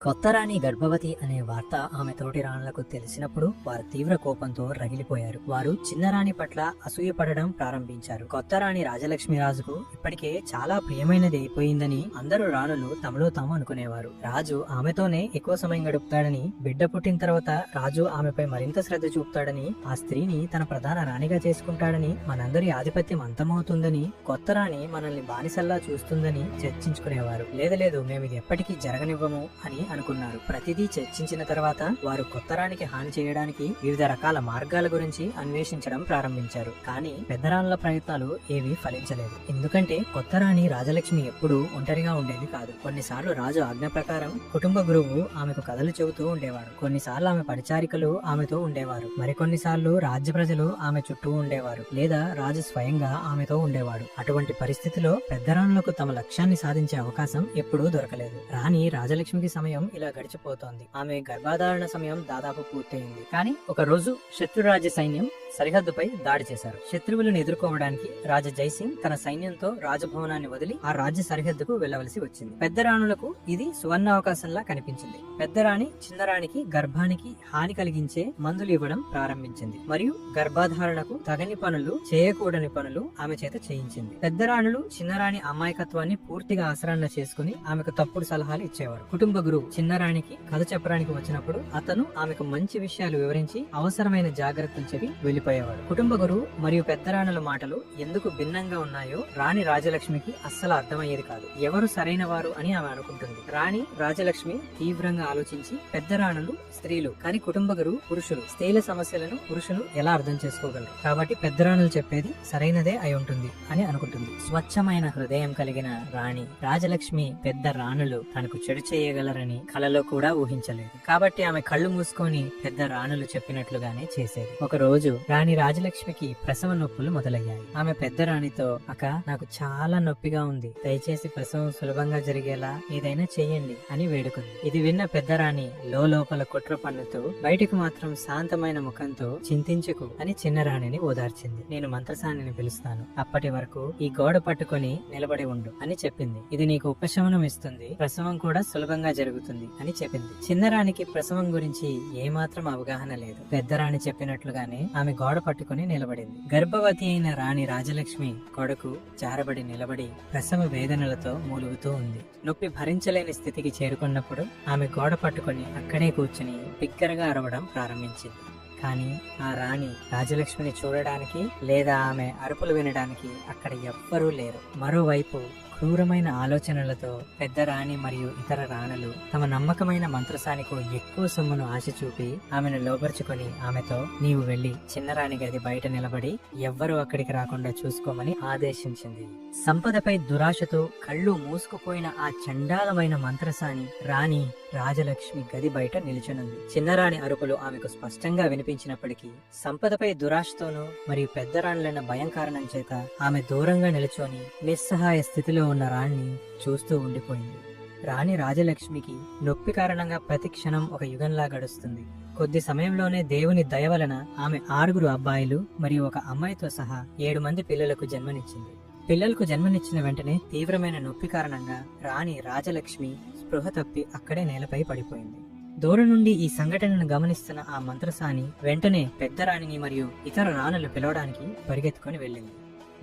కొత్త రాణి గర్భవతి అనే వార్త ఆమె తోటి రాణులకు తెలిసినప్పుడు వారు తీవ్ర కోపంతో రగిలిపోయారు. వారు చిన్న రాణి పట్ల అసూయపడడం ప్రారంభించారు. కొత్త రాణి రాజలక్ష్మి రాజుకు ఇప్పటికే చాలా ప్రియమైనది అయిపోయిందని అందరూ రాణులు తమలో తాము అనుకునేవారు. రాజు ఆమెతోనే ఎక్కువ సమయం గడుపుతాడని, బిడ్డ పుట్టిన తర్వాత రాజు ఆమెపై మరింత శ్రద్ధ చూపుతాడని, ఆ స్త్రీని తన ప్రధాన రాణిగా చేసుకుంటాడని, మనందరి ఆధిపత్యం అంతమవుతుందని, కొత్త రాణి మనల్ని బానిసల్లా చూస్తుందని చర్చించుకునేవారు. లేదు మేము ఇది ఎప్పటికీ జరగనివ్వము అని అనుకున్నారు. ప్రతిదీ చర్చించిన తర్వాత వారు కొత్త రాణికి హాని చేయడానికి వివిధ రకాల మార్గాల గురించి అన్వేషించడం ప్రారంభించారు. కానీ పెద్దరాణుల ప్రయత్నాలు ఏవీ ఫలించలేదు. ఎందుకంటే కొత్త రాణి రాజలక్ష్మి ఎప్పుడూ ఒంటరిగా ఉండేది కాదు. కొన్నిసార్లు రాజు ఆజ్ఞ ప్రకారం కుటుంబ గురువు ఆమెకు కథలు చెబుతూ ఉండేవాడు. కొన్నిసార్లు ఆమె పరిచారికలు ఆమెతో ఉండేవారు. మరికొన్నిసార్లు రాజ్య ప్రజలు ఆమె చుట్టూ ఉండేవారు, లేదా రాజు స్వయంగా ఆమెతో ఉండేవాడు. అటువంటి పరిస్థితిలో పెద్దరాణులకు తమ లక్ష్యాన్ని సాధించే అవకాశం ఎప్పుడూ దొరకలేదు. రాణి రాజలక్ష్మికి సమయం ఇలా గడిచిపోతోంది. ఆమె గర్భధారణ సమయం దాదాపు పూర్తయింది. కానీ ఒక రోజు శత్రురాజ్య సైన్యం సరిహద్దుపై దాడి చేశారు. శత్రువులను ఎదుర్కోవడానికి రాజా జైసింగ్ తన సైన్యంతో రాజభవనాన్ని వదిలి ఆ రాజ్య సరిహద్దుకు వెళ్లవలసి వచ్చింది. పెద్ద రాణులకు ఇది సువర్ణ అవకాశంలా కనిపించింది. పెద్ద రాణి చిన్నరాణికి గర్భానికి హాని కలిగించే మందులు ఇవ్వడం ప్రారంభించింది మరియు గర్భధారణకు తగని పనులు, చేయకూడని పనులు ఆమె చేత చేయించింది. పెద్ద రాణులు చిన్నరాణి అమాయకత్వాన్ని పూర్తిగా ఆసరాన్న చేసుకుని ఆమెకు తప్పుడు సలహాలు ఇచ్చేవారు. కుటుంబ గురువు చిన్నరాణికి కథ చెప్పడానికి వచ్చినప్పుడు అతను ఆమెకు మంచి విషయాలు వివరించి అవసరమైన జాగ్రత్తలు చెప్పి వెళ్లిపోయేవాడు. కుటుంబ గురువు మరియు పెద్ద రాణుల మాటలు ఎందుకు భిన్నంగా ఉన్నాయో రాణి రాజలక్ష్మికి అస్సలు అర్థమయ్యేది కాదు. ఎవరు సరైన వారు అని ఆమె అనుకుంటుంది. రాణి రాజలక్ష్మి తీవ్రంగా ఆలోచించి పెద్ద రాణులు స్త్రీలు, కానీ కుటుంబ గురువు పురుషులు. స్త్రీల సమస్యలను పురుషులు ఎలా అర్థం చేసుకోగలరు, కాబట్టి పెద్ద రాణులు చెప్పేది సరైనదే అయి ఉంటుంది అని అనుకుంటుంది. స్వచ్ఛమైన హృదయం కలిగిన రాణి రాజలక్ష్మి పెద్ద రాణులు తనకు చెడు చేయగలరని కలలో కూడా ఊహించలేదు. కాబట్టి ఆమె కళ్ళు మూసుకొని పెద్ద రాణులు చెప్పినట్లుగానే చేసేది. ఒక రోజు రాణి రాజలక్ష్మికి ప్రసవ నొప్పులు మొదలయ్యాయి. ఆమె పెద్ద రాణితో, అక్క నాకు చాలా నొప్పిగా ఉంది, దయచేసి ప్రసవం సులభంగా జరిగేలా ఏదైనా చెయ్యండి అని వేడుకుంది. ఇది విన్న పెద్ద రాణి లోపల కుట్ర పన్నుతూ బయటకు మాత్రం శాంతమైన ముఖంతో చింతించుకు అని చిన్న రాణిని ఓదార్చింది. నేను మంత్రసానిని పిలుస్తాను, అప్పటి వరకు ఈ గోడ పట్టుకొని నిలబడి ఉండు అని చెప్పింది. ఇది నీకు ఉపశమనం ఇస్తుంది, ప్రసవం కూడా సులభంగా జరుగుతుంది అని చెప్పింది. చిన్నరాణికి ప్రసవం గురించి ఏమాత్రం అవగాహన లేదు. పెద్దరాణి చెప్పినట్లుగానే ఆమె గోడ పట్టుకుని నిలబడింది. గర్భవతి అయిన రాణి రాజలక్ష్మి కొడుకు జారబడి నిలబడి ప్రసవ వేదనలతో మూలుగుతూ ఉంది. నొప్పి భరించలేని స్థితికి చేరుకున్నప్పుడు ఆమె గోడ పట్టుకుని అక్కడే కూర్చుని బిగ్గరగా అరవడం ప్రారంభించింది. కానీ ఆ రాణి రాజలక్ష్మిని చూడడానికి లేదా ఆమె అరుపులు వినడానికి అక్కడ ఎవ్వరూ లేరు. మరోవైపు క్రూరమైన ఆలోచనలతో పెద్ద రాణి మరియు ఇతర రాణులు తమ నమ్మకమైన మంత్రసానికు ఎక్కువ సొమ్మును ఆశ చూపి ఆమెను లోపరుచుకొని ఆమెతో, నీవు వెళ్లి చిన్నరాణి గది బయట నిలబడి ఎవ్వరూ అక్కడికి రాకుండా చూసుకోమని ఆదేశించింది. సంపదపై దురాశతో కళ్ళు మూసుకుపోయిన ఆ చండాలమైన మంత్రసాని రాణి రాజలక్ష్మి గది బయట నిల్చునుంది. చిన్నరాణి అరుపులు ఆమెకు స్పష్టంగా వినిపించినప్పటికీ సంపదపై దురాశతోనూ మరియు పెద్ద రాణులైన భయం కారణం చేత ఆమె దూరంగా నిల్చొని నిస్సహాయ స్థితిలో ఉన్న రాణిని చూస్తూ ఉండిపోయింది. రాణి రాజలక్ష్మికి నొప్పి కారణంగా ప్రతి క్షణం ఒక యుగంలా గడుస్తుంది. కొద్ది సమయంలోనే దేవుని దయ వలన ఆమె 6 అబ్బాయిలు మరియు ఒక అమ్మాయితో సహా 7 మంది పిల్లలకు జన్మనిచ్చింది. పిల్లలకు జన్మనిచ్చిన వెంటనే తీవ్రమైన నొప్పి కారణంగా రాణి రాజలక్ష్మి స్పృహ తప్పి అక్కడే నేలపై పడిపోయింది. దూరం నుండి ఈ సంఘటనను గమనిస్తున్న ఆ మంత్రసాని వెంటనే పెద్ద రాణిని మరియు ఇతర రాణులు పిలవడానికి పరిగెత్తుకుని వెళ్ళింది.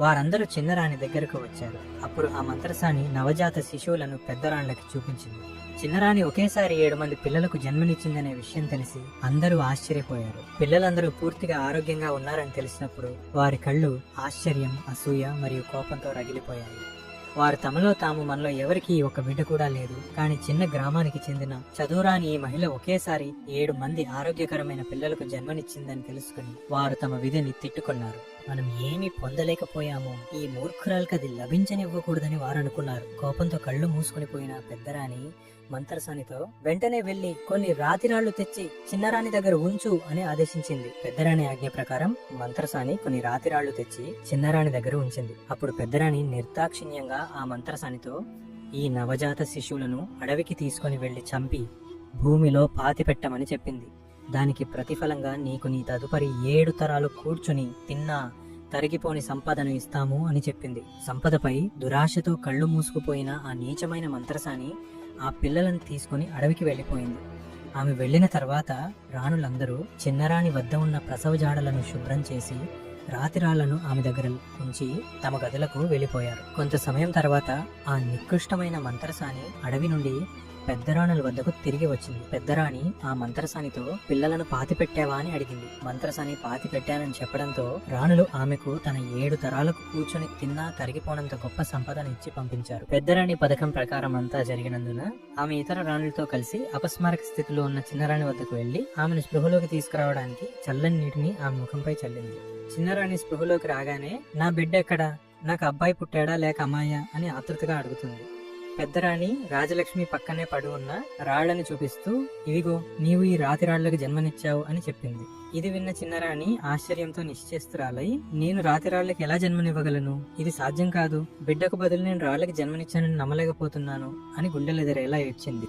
వారందరూ చిన్నరాణి దగ్గరకు వచ్చారు. అప్పుడు ఆ మంత్రసాని నవజాత శిశువులను పెద్ద రాణులకి చూపించింది. చిన్నరాణి ఒకేసారి 7 మంది పిల్లలకు జన్మనిచ్చిందనే విషయం తెలిసి అందరూ ఆశ్చర్యపోయారు. పిల్లలందరూ పూర్తిగా ఆరోగ్యంగా ఉన్నారని తెలిసినప్పుడు వారి కళ్ళు ఆశ్చర్యం, అసూయ మరియు కోపంతో రగిలిపోయాయి. వారు తమలో తాము, మనలో ఎవరికి ఒక బిడ్డ కూడా లేదు, కానీ చిన్న గ్రామానికి చెందిన చదువురాని ఈ మహిళ ఒకేసారి 7 మంది ఆరోగ్యకరమైన పిల్లలకు జన్మనిచ్చిందని తెలుసుకుని వారు తమ విధిని తిట్టుకున్నారు. మనం ఏమీ పొందలేకపోయామో, ఈ మూర్ఖురాలకు అది లభించనివ్వకూడదని వారు అనుకున్నారు. కోపంతో కళ్ళు మూసుకుని పోయిన పెద్దరాణి మంత్రసానితో, వెంటనే వెళ్లి కొన్ని రాతిరాళ్లు తెచ్చి చిన్నరాణి దగ్గర ఉంచు అని ఆదేశించింది. పెద్దరాణి ఆజ్ఞ ప్రకారం మంత్రసాని కొన్ని రాతిరాళ్లు తెచ్చి చిన్నరాణి దగ్గర ఉంచింది. అప్పుడు పెద్దరాణి నిర్దాక్షిణ్యంగా ఆ మంత్రసానితో, ఈ నవజాత శిశువులను అడవికి తీసుకుని వెళ్లి చంపి భూమిలో పాతిపెట్టమని చెప్పింది. దానికి ప్రతిఫలంగా నీకు నీ తదుపరి 7 తరాలు కూర్చుని తిన్నా తరిగిపోని సంపదను ఇస్తాము అని చెప్పింది. సంపదపై దురాశతో కళ్ళు మూసుకుపోయిన ఆ నీచమైన మంత్రసాని ఆ పిల్లలను తీసుకుని అడవికి వెళ్ళిపోయింది. ఆమె వెళ్ళిన తర్వాత రాణులందరూ చిన్నరాణి వద్ద ఉన్న ప్రసవ జాడలను శుభ్రం చేసి రాతిరాళ్లను ఆమె దగ్గర ఉంచి తమ గదులకు వెళ్ళిపోయారు. కొంత సమయం తర్వాత ఆ నికృష్టమైన మంత్రసాని అడవి నుండి పెద్దరాణుల వద్దకు తిరిగి వచ్చింది. పెద్దరాణి ఆ మంత్రసానితో పిల్లలను పాతి పెట్టావా అని అడిగింది. మంత్రసాని పాతి పెట్టానని చెప్పడంతో రాణులు ఆమెకు తన 7 తరాలకు కూర్చొని తిన్నా తరిగిపోనంత గొప్ప సంపదను ఇచ్చి పంపించారు. పెద్దరాణి పథకం ప్రకారం అంతా జరిగినందున ఆమె ఇతర రాణులతో కలిసి అపస్మారక స్థితిలో ఉన్న చిన్నరాణి వద్దకు వెళ్లి ఆమెను స్పృహలోకి తీసుకురావడానికి చల్లని నీటిని ఆమె ముఖంపై చల్లింది. చిన్నరాణి స్పృహలోకి రాగానే నా బిడ్డ ఎక్కడా, నాకు అబ్బాయి పుట్టాడా లేక అమ్మాయా అని ఆతృతగా అడుగుతుంది. పెద్దరాణి రాజలక్ష్మి పక్కనే పడి ఉన్న రాళ్లను చూపిస్తూ ఇవిగో నీవు ఈ రాతి రాళ్లకు జన్మనిచ్చావు అని చెప్పింది. ఇది విన్న చిన్నరాణి ఆశ్చర్యంతో నిశ్చేస్తురాలై నేను రాతి రాళ్లకు ఎలా జన్మనివ్వగలను, ఇది సాధ్యం కాదు, బిడ్డకు బదులు నేను రాళ్లకి జన్మనిచ్చానని నమ్మలేకపోతున్నాను అని గుండెలెదిరేలా ఏడ్చింది.